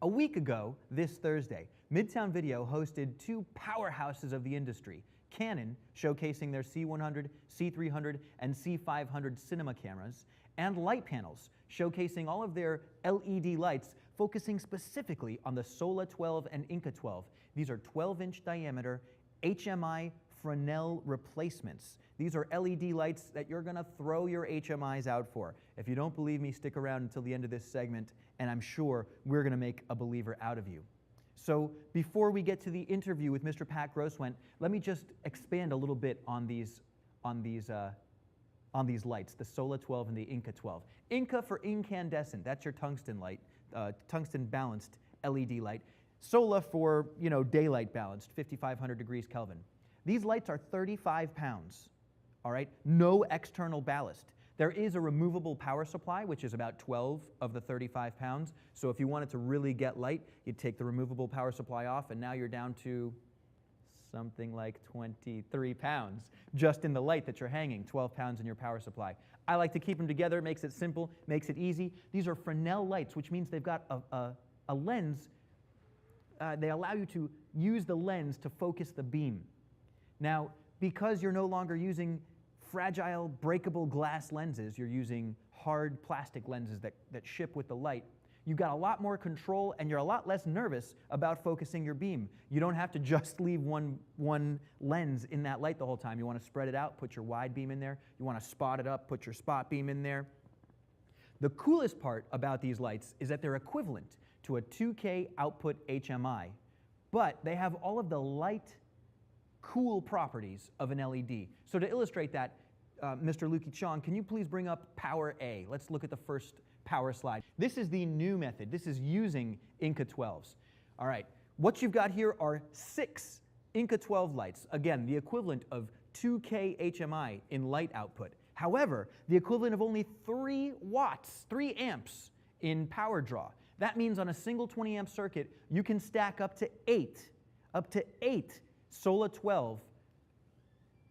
A week ago, this Thursday, Midtown Video hosted two powerhouses of the industry, Canon, showcasing their C100, C300, and C500 cinema cameras, and Litepanels, showcasing all of their LED lights, focusing specifically on the Sola 12 and Inca 12. These are 12-inch diameter HMI Fresnel replacements. These are LED lights that you're going to throw your HMIs out for. If you don't believe me, stick around until the end of this segment, and I'm sure we're going to make a believer out of you. So before we get to the interview with Mr. Pat GrossWendt, let me just expand a little bit on these lights, the Sola 12 and the Inca 12. Inca for incandescent, that's your tungsten light, tungsten balanced LED light. Sola for, daylight balanced, 5,500 degrees Kelvin. These lights are 35 pounds, all right? No external ballast. There is a removable power supply, which is about 12 of the 35 pounds. So if you wanted to really get light, you'd take the removable power supply off, and now you're down to something like 23 pounds just in the light that you're hanging, 12 pounds in your power supply. I like to keep them together, makes it simple, makes it easy. These are Fresnel lights, which means they've got a lens. They allow you to use the lens to focus the beam. Now, because you're no longer using fragile, breakable glass lenses, you're using hard plastic lenses that ship with the light, you've got a lot more control and you're a lot less nervous about focusing your beam. You don't have to just leave one lens in that light the whole time. You want to spread it out, put your wide beam in there. You want to spot it up, put your spot beam in there. The coolest part about these lights is that they're equivalent to a 2K output HMI, but they have all of the light cool properties of an LED. So to illustrate that, Mr. Lukey Chong, can you please bring up Power A? Let's look at the first power slide. This is the new method. This is using Inca 12s. All right, what you've got here are 6 Inca 12 lights. Again, the equivalent of 2K HMI in light output. However, the equivalent of only 3 watts, 3 amps in power draw. That means on a single 20 amp circuit, you can stack up to 8 Sola 12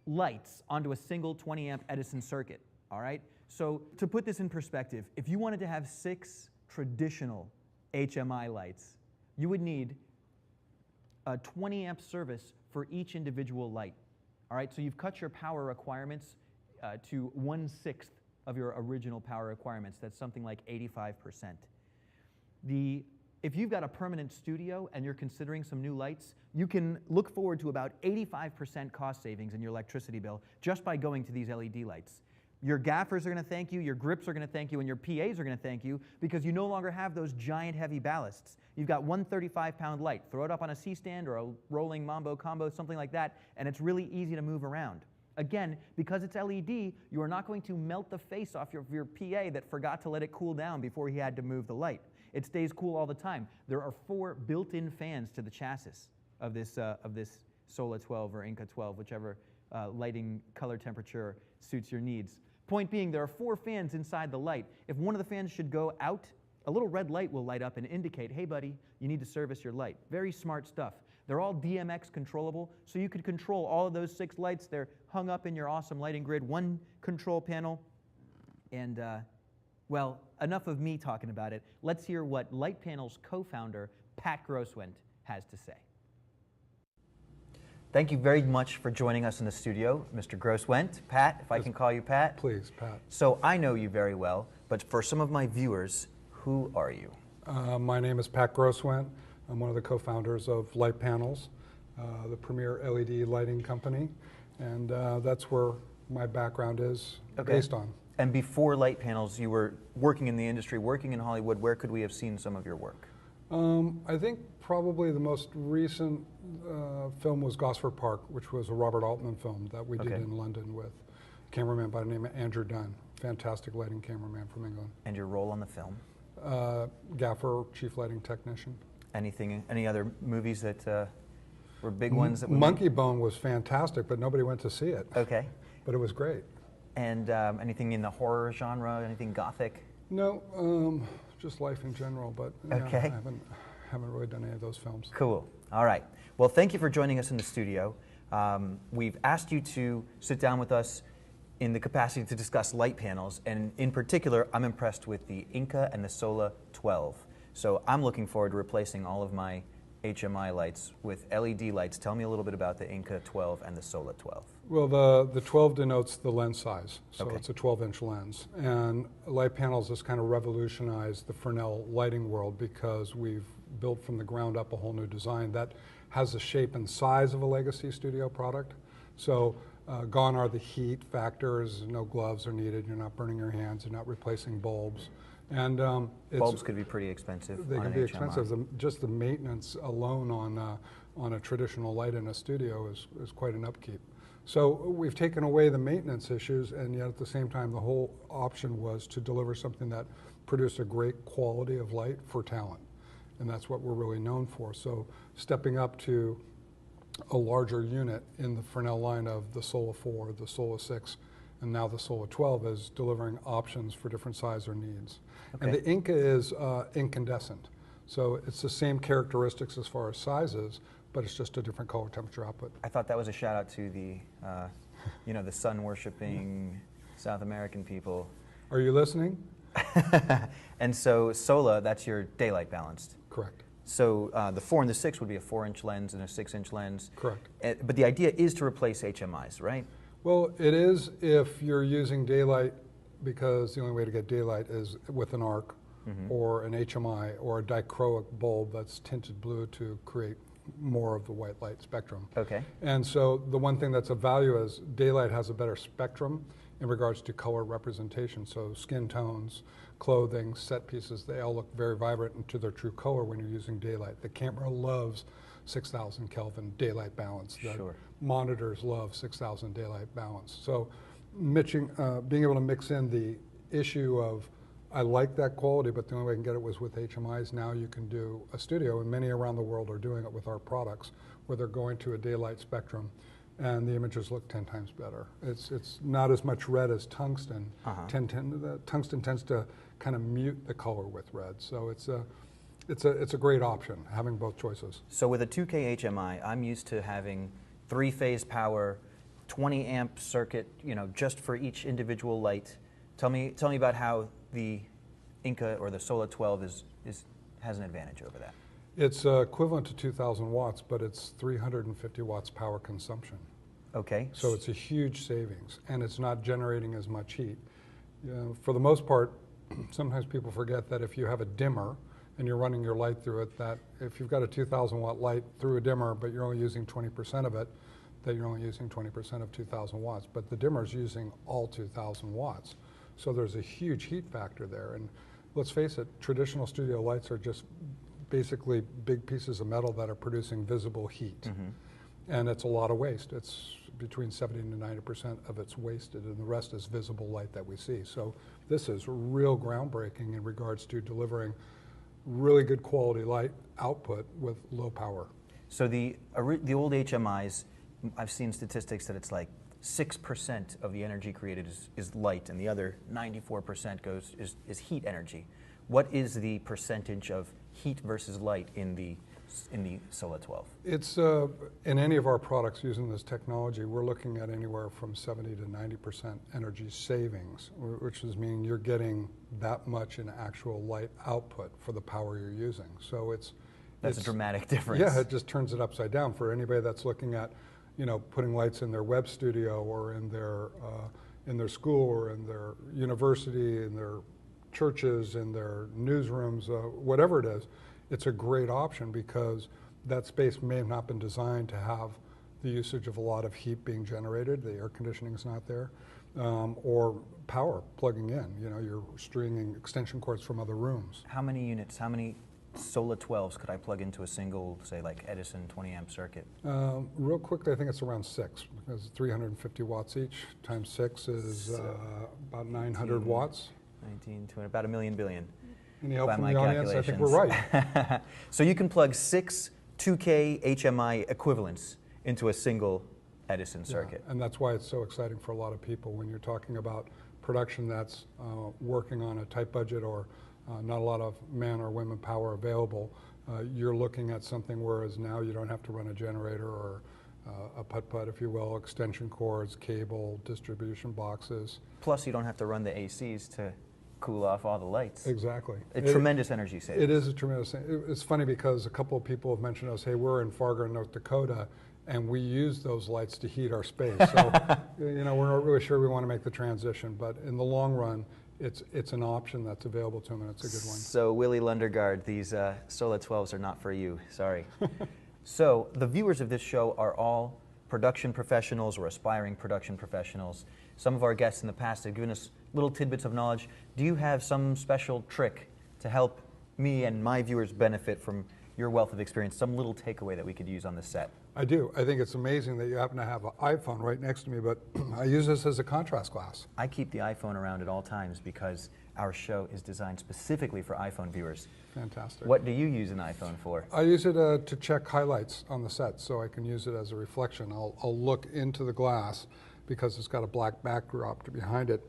lights onto a single 20 amp Edison circuit, all right? So to put this in perspective, if you wanted to have 6 traditional HMI lights, you would need a 20 amp service for each individual light, all right? So you've cut your power requirements to 1/6 of your original power requirements. That's something like 85%. If you've got a permanent studio and you're considering some new lights, you can look forward to about 85% cost savings in your electricity bill just by going to these LED lights. Your gaffers are going to thank you, your grips are going to thank you, and your PAs are going to thank you because you no longer have those giant heavy ballasts. You've got one 35-pound light. Throw it up on a C-stand or a rolling Mambo combo, something like that, and it's really easy to move around. Again, because it's LED, you are not going to melt the face off your PA that forgot to let it cool down before he had to move the light. It stays cool all the time. There are 4 built-in fans to the chassis of this Sola 12 or Inca 12, whichever lighting color temperature suits your needs. Point being, there are 4 fans inside the light. If one of the fans should go out, a little red light will light up and indicate, hey buddy, you need to service your light. Very smart stuff. They're all DMX controllable, so you could control all of those 6 lights. They're hung up in your awesome lighting grid, one control panel, and well, enough of me talking about it. Let's hear what Litepanels co-founder Pat GrossWendt has to say. Thank you very much for joining us in the studio, Mr. GrossWendt. Pat, if I can call you Pat. Please, Pat. So I know you very well, but for some of my viewers, who are you? My name is Pat GrossWendt. I'm one of the co-founders of Litepanels, the premier LED lighting company, and that's where my background is based on. And before Litepanels, you were working in the industry, working in Hollywood. Where could we have seen some of your work? I think probably the most recent film was Gosford Park, which was a Robert Altman film that we did in London with a cameraman by the name of Andrew Dunn, fantastic lighting cameraman from England. And your role on the film? Gaffer, chief lighting technician. Any other movies that were big ones? That Monkey Bone was fantastic, but nobody went to see it. Okay. But it was great. And anything in the horror genre, anything gothic? No, just life in general, but I haven't really done any of those films. Cool. All right. Well, thank you for joining us in the studio. We've asked you to sit down with us in the capacity to discuss Litepanels, and in particular, I'm impressed with the Inca and the Sola 12. So I'm looking forward to replacing all of my HMI lights with LED lights. Tell me a little bit about the Inca 12 and the Sola 12. Well, the 12 denotes the lens size, so Okay. it's a 12-inch lens. And Litepanels has kind of revolutionized the Fresnel lighting world because we've built from the ground up a whole new design that has the shape and size of a legacy studio product. So gone are the heat factors, no gloves are needed, you're not burning your hands, you're not replacing bulbs. And Bulbs could be pretty expensive. they on can an be HMI. expensive. Just the maintenance alone on a traditional light in a studio is quite an upkeep. So we've taken away the maintenance issues, and yet at the same time the whole option was to deliver something that produced a great quality of light for talent. And that's what we're really known for. So stepping up to a larger unit in the Fresnel line of the Sola 4, the Sola 6, and now the Sola 12 is delivering options for different size or needs. Okay. And the Inca is incandescent. So it's the same characteristics as far as sizes, but it's just a different color temperature output. I thought that was a shout out to the, the sun worshipping South American people. Are you listening? And so Sola, that's your daylight balanced. Correct. So the 4 and the 6 would be a 4-inch lens and a 6-inch lens. Correct. But the idea is to replace HMIs, right? Well, it is if you're using daylight, because the only way to get daylight is with an arc or an HMI or a dichroic bulb that's tinted blue to create more of the white light spectrum. Okay. And so the one thing that's of value is daylight has a better spectrum in regards to color representation. So skin tones, clothing, set pieces, they all look very vibrant into their true color when you're using daylight. The camera loves 6,000 Kelvin daylight balance. The Sure. monitors love 6,000 daylight balance. So being able to mix in the issue of, I like that quality, but the only way I can get it was with HMIs. Now you can do a studio, and many around the world are doing it with our products, where they're going to a daylight spectrum, and the images look 10 times better. It's not as much red as tungsten. The tungsten tends to kind of mute the color with red. So it's a great option, having both choices. So with a 2K HMI, I'm used to having 3-phase power, 20 amp circuit, just for each individual light. Tell me about how the Inca or the Sola 12 has an advantage over that. It's equivalent to 2,000 watts, but it's 350 watts power consumption. Okay. So it's a huge savings, and it's not generating as much heat. For the most part, sometimes people forget that if you have a dimmer and you're running your light through it, that if you've got a 2,000 watt light through a dimmer, but you're only using 20% of it, that you're only using 20% of 2,000 watts. But the dimmer's using all 2,000 watts. So there's a huge heat factor there. And let's face it, traditional studio lights are just basically big pieces of metal that are producing visible heat. And it's a lot of waste. It's between 70 to 90% of it's wasted, and the rest is visible light that we see. So this is real groundbreaking in regards to delivering really good quality light output with low power. So the old HMIs, I've seen statistics that it's like 6% of the energy created is light, and the other 94% is heat energy. What is the percentage of heat versus light in the Sola 12? It's in any of our products using this technology, we're looking at anywhere from 70 to 90% energy savings, which is meaning you're getting that much in actual light output for the power you're using. So That's a dramatic difference. Yeah, it just turns it upside down for anybody that's looking at, putting lights in their web studio or in their school or in their university, in their churches, in their newsrooms, whatever it is. It's a great option because that space may have not been designed to have the usage of a lot of heat being generated. The air conditioning is not there, or power plugging in. You're stringing extension cords from other rooms. How many units, how many Sola 12s could I plug into a single, say, like Edison 20 amp circuit? Real quickly, I think it's around 6, because 350 watts each times 6 is about 900 watts. 19, 200, about a million billion. Any help by from my the audience? I think we're right. So you can plug 6 2K HMI equivalents into a single Edison circuit. Yeah, and that's why it's so exciting for a lot of people when you're talking about production that's working on a tight budget or not a lot of man or women power available. You're looking at something whereas now you don't have to run a generator or a putt-putt, if you will, extension cords, cable, distribution boxes. Plus you don't have to run the ACs to cool off all the lights. Exactly. A tremendous energy savings. It is a tremendous thing. It's funny because a couple of people have mentioned us, hey, we're in Fargo, North Dakota, and we use those lights to heat our space. So, we're not really sure we want to make the transition, but in the long run, it's an option that's available to them, and it's a good one. So, Willie Lundergaard, these Sola 12s are not for you. Sorry. So, the viewers of this show are all production professionals or aspiring production professionals. Some of our guests in the past have given us little tidbits of knowledge. Do you have some special trick to help me and my viewers benefit from your wealth of experience, some little takeaway that we could use on the set? I do. I think it's amazing that you happen to have an iPhone right next to me, but I use this as a contrast glass. I keep the iPhone around at all times because our show is designed specifically for iPhone viewers. Fantastic. What do you use an iPhone for? I use it to check highlights on the set, so I can use it as a reflection. I'll look into the glass because it's got a black backdrop behind it.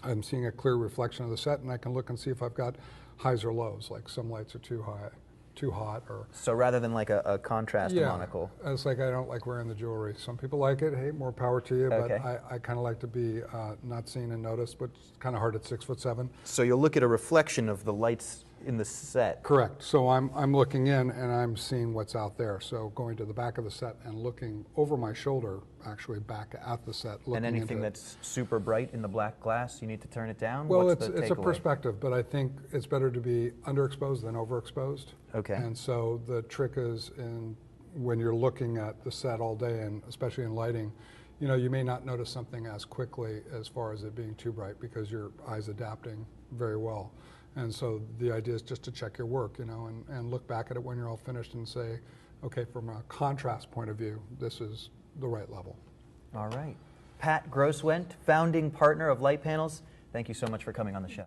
I'm seeing a clear reflection of the set, and I can look and see if I've got highs or lows, like some lights are too high, too hot, or... So rather than like a contrast monocle. It's like I don't like wearing the jewelry. Some people like it, hey, more power to you, Okay. but I kind of like to be not seen and noticed, but it's kind of hard at 6'7". So you'll look at a reflection of the lights in the set. Correct. So I'm looking in and I'm seeing what's out there. So going to the back of the set and looking over my shoulder, actually back at the set. Looking And anything into that's super bright in the black glass, you need to turn it down? Well, What's it's a perspective, but I think it's better to be underexposed than overexposed. Okay. And so the trick is when you're looking at the set all day, and especially in lighting, you may not notice something as quickly as far as it being too bright because your eye's adapting very well. And so the idea is just to check your work, and look back at it when you're all finished and say, okay, from a contrast point of view, this is the right level. All right. Pat GrossWendt, founding partner of Litepanels, thank you so much for coming on the show.